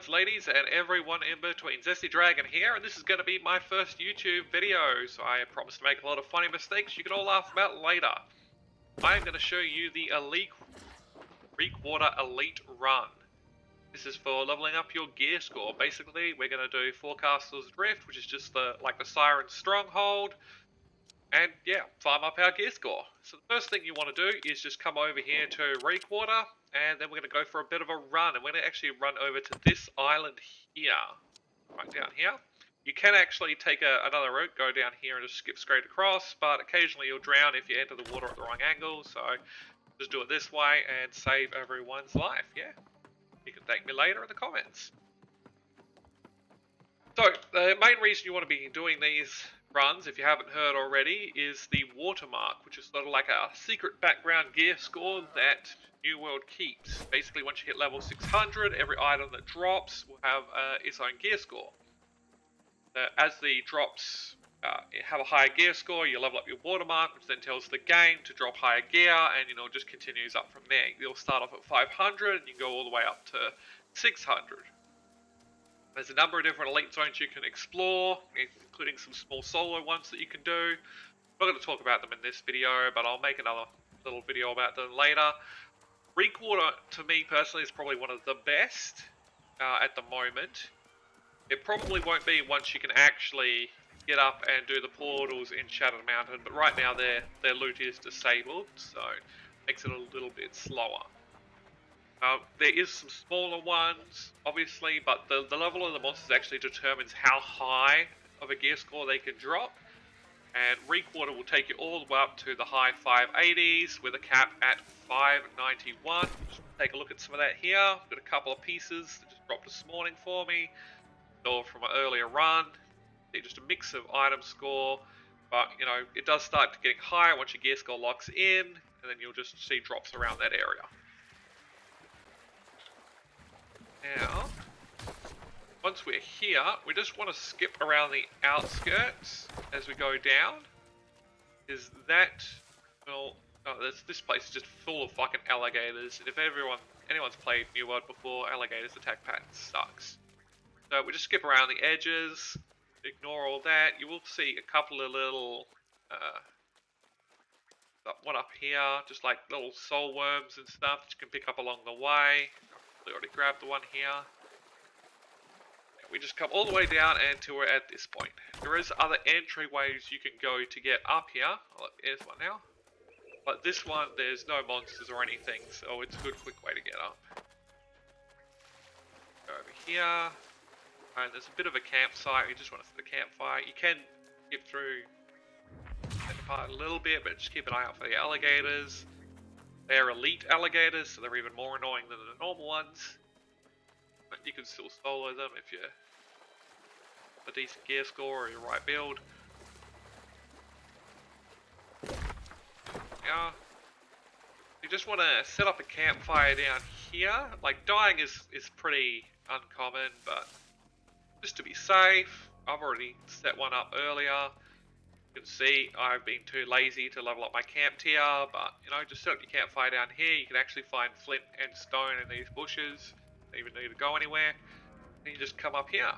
nerds, ladies, and everyone in between. Zesty Dragon here, and this is going to be my first YouTube video, so I promise to make a lot of funny mistakes you can all laugh about later. I am going to show you the Elite Reekwater Elite Run. This is for leveling up your gear score. Basically, we're going to do Forecaster's Drift, which is just the Siren Stronghold, and yeah, farm up our gear score. So the first thing you want to do is just come over here to Reekwater, and then we're going to go for a bit of a run, and we're going to actually run over to this island here, right down here. You can actually take another route, go down here and just skip straight across, but occasionally you'll drown if you enter the water at the wrong angle, so just do it this way and save everyone's life, yeah? You can thank me later in the comments. So, the main reason you want to be doing these runs, if you haven't heard already, is the watermark, which is sort of like a secret background gear score that New World keeps. Basically, once you hit level 600, every item that drops will have its own gear score. As the drops have a higher gear score, you level up your watermark, which then tells the game to drop higher gear, and it just continues up from there. You'll start off at 500, and you go all the way up to 600. There's a number of different elite zones you can explore, including some small solo ones that you can do. I'm not going to talk about them in this video, but I'll make another little video about them later. Reekwater, to me personally, is probably one of the best at the moment. It probably won't be once you can actually get up and do the portals in Shattered Mountain, but right now their loot is disabled, so it makes it a little bit slower. There is some smaller ones, obviously, but the level of the monsters actually determines how high of a gear score they can drop. And Reekwater will take you all the way up to the high 580s with a cap at 591. Just take a look at some of that here. Got a couple of pieces that just dropped this morning for me, or from an earlier run. They're just a mix of item score, but it does start getting higher once your gear score locks in, and then you'll just see drops around that area. Now, once we're here, we just want to skip around the outskirts as we go down. Is that, well, this place is just full of fucking alligators. If anyone's played New World before, alligators attack pattern sucks. So we just skip around the edges, ignore all that. You will see a couple of little, one up here, just like little soul worms and stuff that you can pick up along the way. I already grabbed the one here. We just come all the way down until we're at this point. There is other entryways you can go to get up here. Here's one now. But this one, there's no monsters or anything, so it's a good quick way to get up. Go over here. And there's a bit of a campsite. You just want to set a campfire. You can get through that part a little bit, but just keep an eye out for the alligators. They're elite alligators, so they're even more annoying than the normal ones. But you can still solo them if you're a decent gear score or your right build. Yeah. You just want to set up a campfire down here. Like, dying is pretty uncommon, but just to be safe, I've already set one up earlier. You can see I've been too lazy to level up my camp tier, but just set up your campfire down here. You can actually find flint and stone in these bushes. Don't even need to go anywhere. And you just come up here.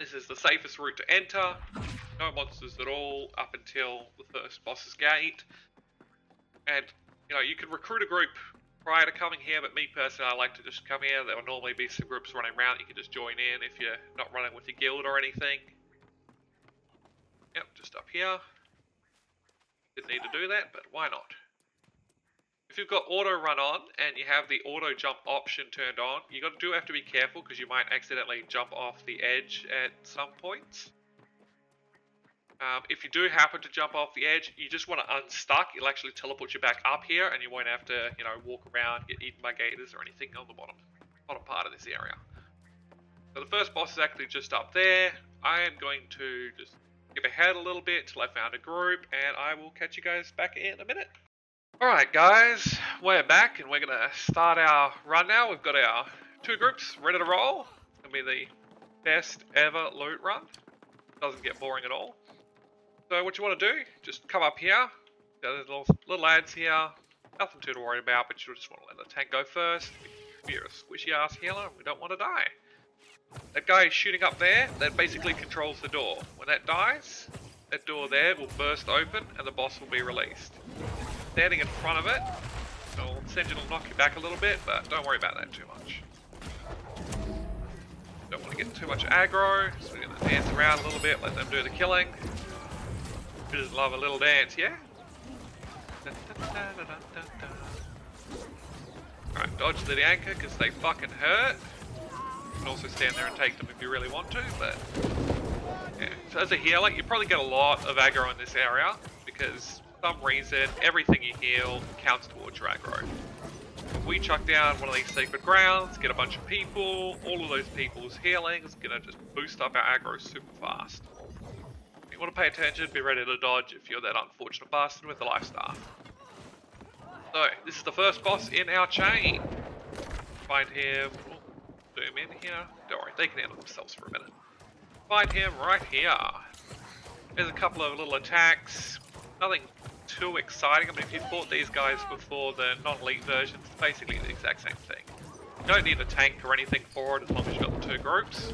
This is the safest route to enter. No monsters at all up until the first boss's gate. And you can recruit a group prior to coming here, but me personally, I like to just come here. There will normally be some groups running around. You can just join in if you're not running with your guild or anything. Yep, just up here. Didn't need to do that, but why not? If you've got auto run on and you have the auto jump option turned on, you do have to be careful because you might accidentally jump off the edge at some points. If you do happen to jump off the edge, you just want to unstuck. It'll actually teleport you back up here, and you won't have to, walk around, get eaten by gators or anything on the bottom part of this area. So the first boss is actually just up there. I am going to just skip ahead a little bit till I found a group, and I will catch you guys back in a minute. Alright guys, we're back and we're going to start our run now. We've got our two groups ready to roll. It'll be the best ever loot run. Doesn't get boring at all. So what you want to do, just come up here. There's little ads here. Nothing too to worry about, but you just want to let the tank go first. If you're a squishy ass healer, we don't want to die. That guy shooting up there, that basically controls the door. When that dies, that door there will burst open and the boss will be released. Standing in front of it, well, Sentinel will knock you back a little bit, but don't worry about that too much. Don't want to get too much aggro, so we're going to dance around a little bit, let them do the killing. Who doesn't love a little dance, yeah? Alright, dodge the anchor because they fucking hurt. You can also stand there and take them if you really want to, but yeah. So as a healer, you probably get a lot of aggro in this area because for some reason everything you heal counts towards your aggro. If we chuck down one of these sacred grounds, get a bunch of people, all of those people's healing is gonna just boost up our aggro super fast. You want to pay attention, be ready to dodge if you're that unfortunate bastard with the life staff. So, this is the first boss in our chain. Find him, zoom in here, don't worry, they can handle themselves for a minute. Find him right here. There's a couple of little attacks, nothing too exciting. I mean, if you fought these guys before the non-elite versions, it's basically the exact same thing. You don't need a tank or anything for it as long as you've got the two groups.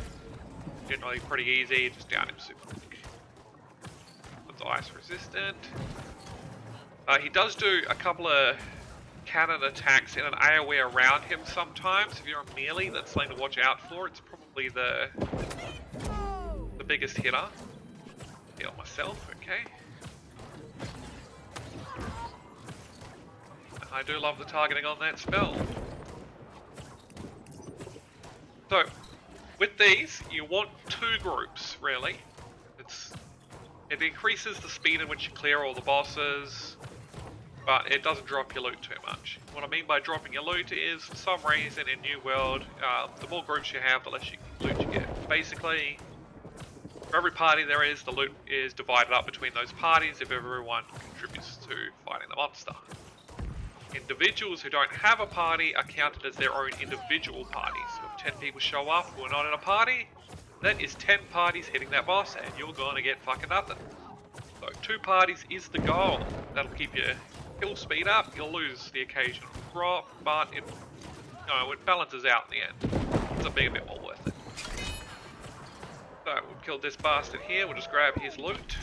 Generally pretty easy, just down him super quick. One's ice resistant. He does do a couple of cannon attacks in an AoE around him sometimes. If you're a melee, that's something to watch out for. It's probably the biggest hitter. Heal myself, okay. I do love the targeting on that spell. So, with these, you want two groups, really. It increases the speed in which you clear all the bosses, but it doesn't drop your loot too much. What I mean by dropping your loot is, for some reason in New World, the more groups you have, the less loot you get. Basically, for every party there is, the loot is divided up between those parties if everyone contributes to fighting the monster. Individuals who don't have a party are counted as their own individual parties. So if 10 people show up who are not in a party, that is 10 parties hitting that boss and you're gonna get fucking nothing. So 2 parties is the goal. That'll keep your kill speed up. You'll lose the occasional drop, but it balances out in the end. It'll be a bit more worth it. So we've killed this bastard here. We'll just grab his loot.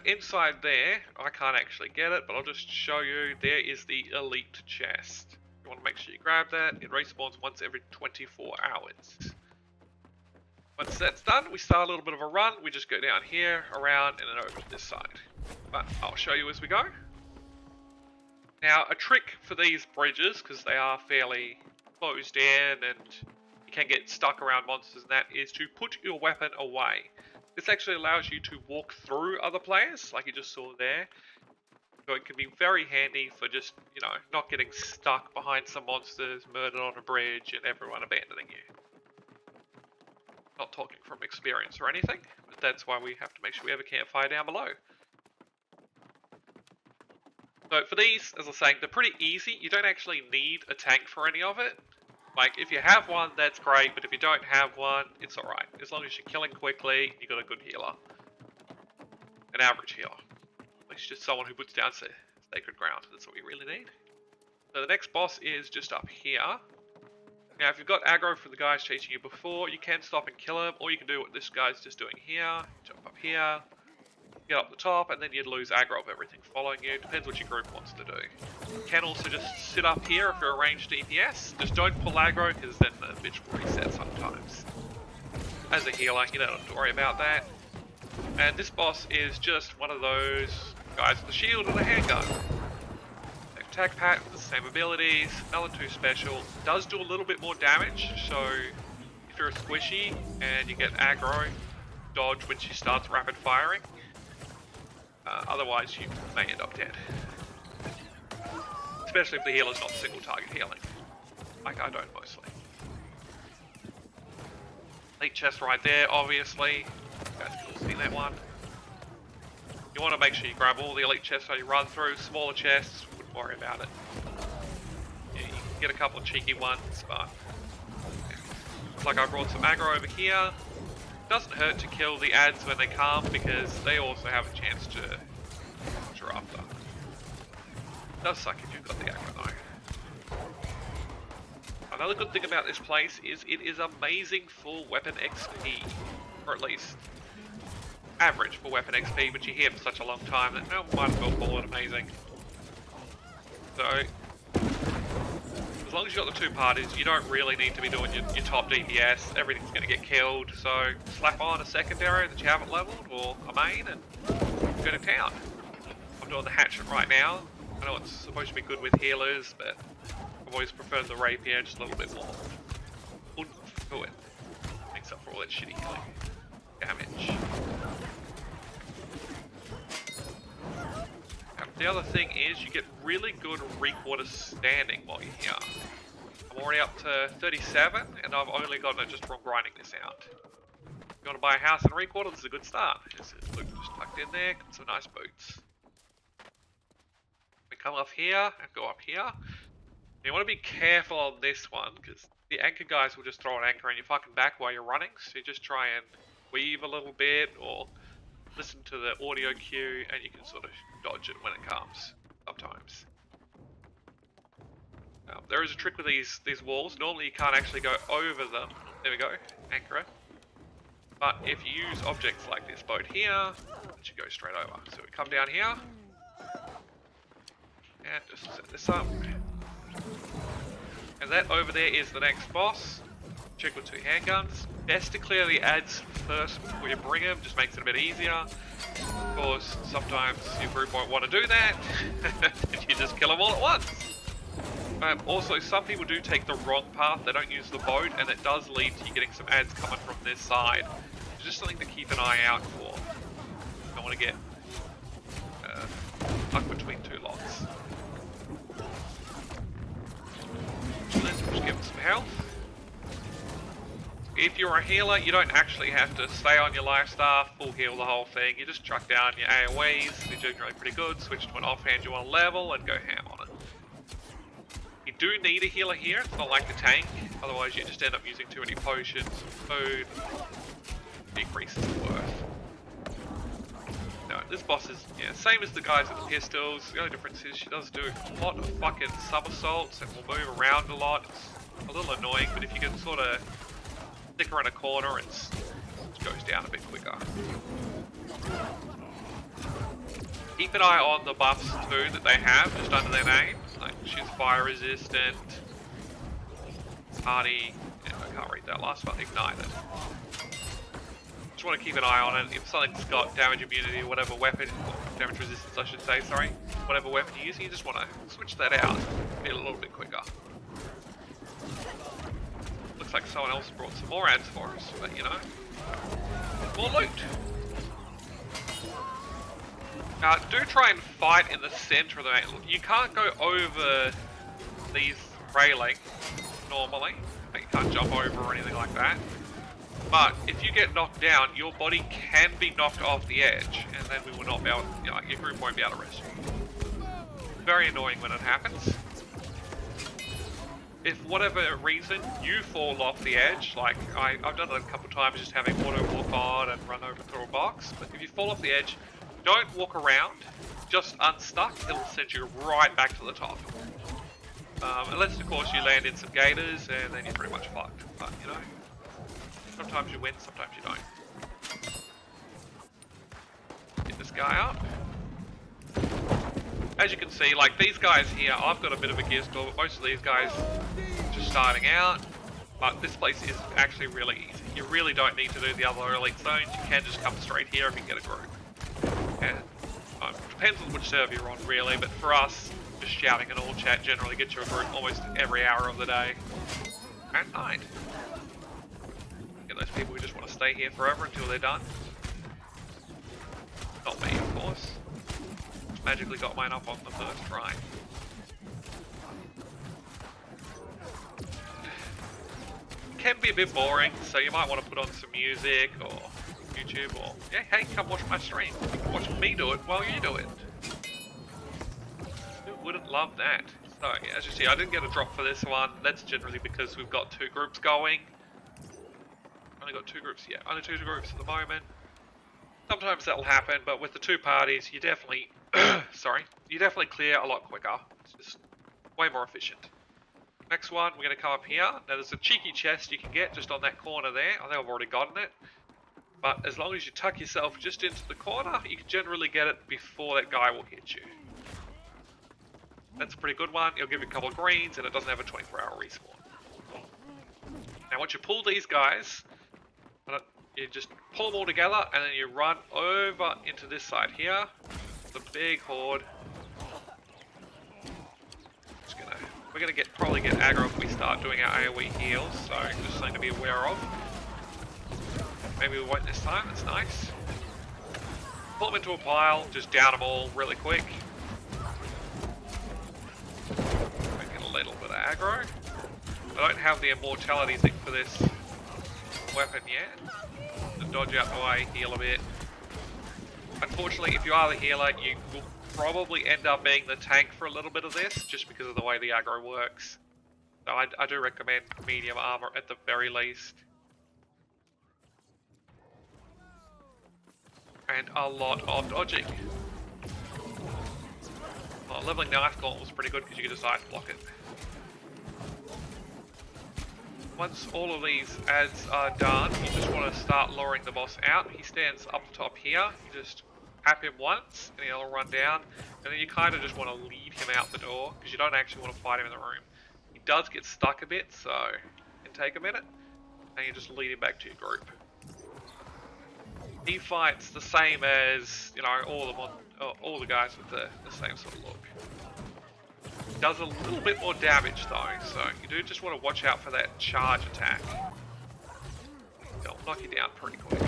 Inside there, I can't actually get it, but I'll just show you. There is the Elite chest. You want to make sure you grab that. It respawns once every 24 hours. Once that's done, we start a little bit of a run. We just go down here, around, and then over to this side. But I'll show you as we go. Now, a trick for these bridges, because they are fairly closed in and you can get stuck around monsters and that, is to put your weapon away. This actually allows you to walk through other players, like you just saw there. So it can be very handy for just, not getting stuck behind some monsters, murdered on a bridge, and everyone abandoning you. Not talking from experience or anything, but that's why we have to make sure we have a campfire down below. So for these, as I was saying, they're pretty easy. You don't actually need a tank for any of it. Like, if you have one, that's great, but if you don't have one, it's alright. As long as you're killing quickly, you got a good healer. An average healer. At least just someone who puts down sacred ground. That's what we really need. So the next boss is just up here. Now, if you've got aggro for the guys chasing you before, you can stop and kill him, or you can do what this guy's just doing here. Jump up here, get up the top, and then you'd lose aggro of everything following you. Depends what your group wants to do. You can also just sit up here if you're a ranged DPS. Just don't pull aggro, because then the bitch will reset sometimes. As a healer, you don't have to worry about that. And this boss is just one of those guys with a shield and a handgun. Attack patterns, same abilities, nothing too special. Does do a little bit more damage, so if you're a squishy and you get aggro, dodge when she starts rapid firing. Otherwise you may end up dead. Especially if the healer's not single target healing. Like I don't mostly. Elite chest right there, obviously. You guys can all see that one. You want to make sure you grab all the elite chests so you run through. Smaller chests, wouldn't worry about it. Yeah, you can get a couple of cheeky ones, but yeah. Looks like I brought some aggro over here. Doesn't hurt to kill the ads when they come because they also have a chance to draw after. Does suck if you've got the aggro though. Another good thing about this place is it is amazing for weapon XP, or at least average for weapon XP, but you're here for such a long time that no one might as well call it amazing. So, as long as you've got the two parties, you don't really need to be doing your top DPS. Everything's going to get killed, so slap on a secondary that you haven't leveled, or a main, and go to town. I'm doing the hatchet right now. I know it's supposed to be good with healers, but I've always preferred the rapier just a little bit more oomph to it. Makes up for all that shitty healing damage. The other thing is you get really good Reekwater standing while you're here. I'm already up to 37 and I've only gotten it just from grinding this out. If you want to buy a house in Reekwater, this is a good start. Just tucked in there, got some nice boots. We come off here and go up here. You want to be careful on this one because the anchor guys will just throw an anchor in your fucking back while you're running. So you just try and weave a little bit or listen to the audio cue and you can sort of dodge it when it comes sometimes. There is a trick with these walls. Normally you can't actually go over them. There we go, anchor it. But if you use objects like this boat here, it should go straight over. So we come down here and just set this up. And that over there is the next boss. Check with 2 handguns. Best to clear the ads first before you bring them, just makes it a bit easier. Of course, sometimes your group won't want to do that, and you just kill them all at once. Also, some people do take the wrong path, they don't use the boat, and it does lead to you getting some ads coming from this side. It's just something to keep an eye out for. You don't want to get stuck between 2 lots. Let's just give them some health. If you're a healer, you don't actually have to stay on your life staff, full heal the whole thing. You just chuck down your AoEs, you're generally pretty good, switch to an offhand you want to level, and go ham on it. You do need a healer here, it's not like the tank, otherwise you just end up using too many potions, food, decreases the worth. No, this boss is, same as the guys with the pistols. The only difference is she does do a lot of fucking somersaults and will move around a lot. It's a little annoying, but if you can sort of stick her in a corner, it goes down a bit quicker. Keep an eye on the buffs too that they have just under their names. Like she's fire resistant, party, I can't read that last one, ignited. Just want to keep an eye on it. If something's got damage immunity or whatever weapon, or damage resistance I should say, sorry, whatever weapon you're using, you just want to switch that out, be a little bit quicker. Looks like someone else brought some more ads for us, but you know, more loot. Do try and fight in the center of the map. You can't go over these railings normally. You can't jump over or anything like that. But if you get knocked down, your body can be knocked off the edge, and then we will not be able, your group won't be able to rescue you. Very annoying when it happens. If whatever reason you fall off the edge, like I've done it a couple of times just having auto walk on and run over through a box, but if you fall off the edge, don't walk around, just unstuck, it'll send you right back to the top. Unless of course you land in some gators and then you're pretty much fucked, but you know, sometimes you win, sometimes you don't. Get this guy up. As you can see, like these guys here, I've got a bit of a gear score, but most of these guys are just starting out. But this place is actually really easy. You really don't need to do the other elite zones, you can just come straight here if you get a group. And depends on which server you're on really, but for us, just shouting in all chat generally gets you a group almost every hour of the day. And night. Get those people who just want to stay here forever until they're done. Not me, of course. Magically got mine up on the first try. It can be a bit boring, so you might want to put on some music or YouTube or, yeah, hey, come watch my stream. You can watch me do it while you do it. Who wouldn't love that? So, yeah, as you see, I didn't get a drop for this one. That's generally because we've got 2 groups going. Only got 2 groups, yeah, only 2 groups at the moment. Sometimes that'll happen, but with the 2 parties, you definitely, you definitely clear a lot quicker. It's just way more efficient. Next one, we're going to come up here. Now there's a cheeky chest you can get just on that corner there. I think I've already gotten it. But as long as you tuck yourself just into the corner, you can generally get it before that guy will hit you. That's a pretty good one. It'll give you a couple of greens and it doesn't have a 24-hour respawn. Now once you pull these guys, you just pull them all together and then you run over into this side here. The big horde. We're gonna probably get aggro if we start doing our AoE heals, so just something to be aware of. Maybe we won't this time, that's nice. Pull them into a pile, just down them all really quick. Make it a little bit of aggro. I don't have the immortality thing for this weapon yet. To dodge out the way, heal a bit. Unfortunately, if you are the healer, you will probably end up being the tank for a little bit of this, just because of the way the aggro works. So I do recommend medium armor at the very least. And a lot of dodging. Well, leveling knife gauntlet was pretty good because you can just ice block it. Once all of these ads are done, you just want to start luring the boss out. He stands up top here. You just tap him once and he'll run down, and then you kind of just want to lead him out the door because you don't actually want to fight him in the room. He does get stuck a bit, so it can take a minute, and you just lead him back to your group. He fights the same as, you know, all the guys with the same sort of look. He does a little bit more damage though, so you do just want to watch out for that charge attack. They'll knock you down pretty quick.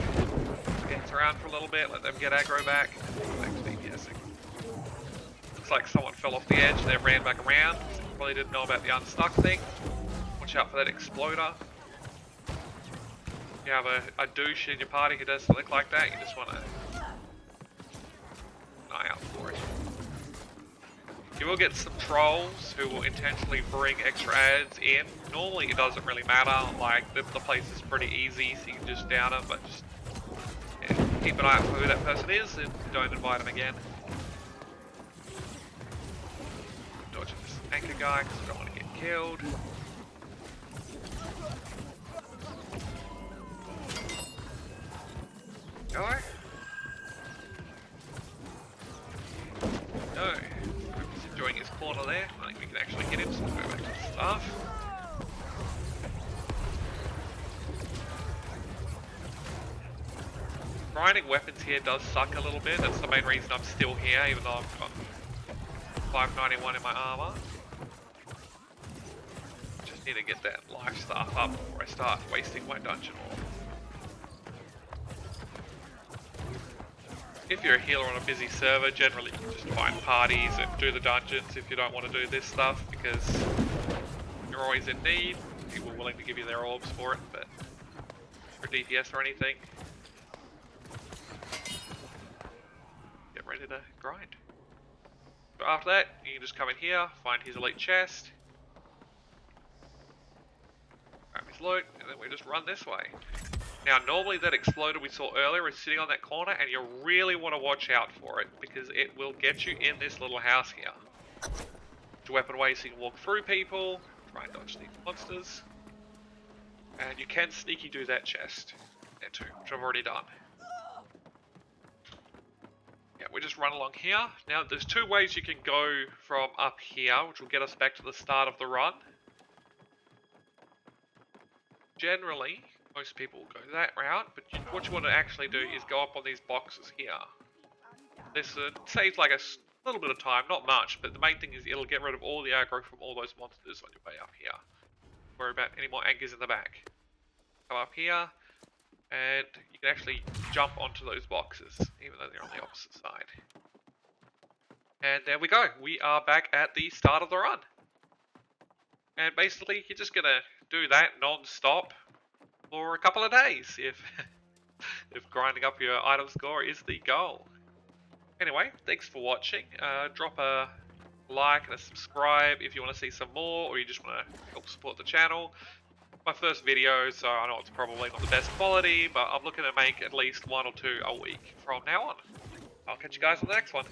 Dance around for a little bit, let them get aggro back, back to DPSing. Looks like someone fell off the edge, they ran back around. Probably didn't know about the unstuck thing. Watch out for that exploder. If you have a douche in your party who does something like that, you just want to keep an eye out for it. You will get some trolls who will intentionally bring extra ads in. Normally it doesn't really matter, like the place is pretty easy so you can just down them, but just keep an eye out for who that person is and don't invite them again. Dodging this anchor guy because we don't want to get killed. Go. No. He's enjoying his corner there. I think we can actually hit him, so we'll go back to the staff. Grinding weapons here does suck a little bit. That's the main reason I'm still here, even though I've got 591 in my armor. Just need to get that life staff up before I start wasting my dungeon ore. If you're a healer on a busy server, generally you can just find parties and do the dungeons if you don't want to do this stuff, because you're always in need. People are willing to give you their orbs for it, but for DPS or anything, get ready to grind. So after that, you can just come in here, find his elite chest, grab his loot, and then we just run this way. Now normally that exploder we saw earlier is sitting on that corner, and you really want to watch out for it because it will get you in this little house here. It's a weapon way so you can walk through people, try and dodge these monsters. And you can sneaky do that chest there too, which I've already done. Yeah, we just run along here. Now there's two ways you can go from up here, which will get us back to the start of the run. Generally, most people will go that route, but what you want to actually do is go up on these boxes here. This saves like a little bit of time, not much, but the main thing is it'll get rid of all the aggro from all those monsters on your way up here. Don't worry about any more anchors in the back. Come up here, and you can actually jump onto those boxes, even though they're on the opposite side. And there we go, we are back at the start of the run. And basically, you're just gonna do that non-stop for a couple of days if grinding up your item score is the goal. Anyway, thanks for watching. Drop a like and a subscribe if you want to see some more, or you just want to help support the channel. My first video, so I know it's probably not the best quality, but I'm looking to make at least 1 or 2 a week from now on. I'll catch you guys on the next one.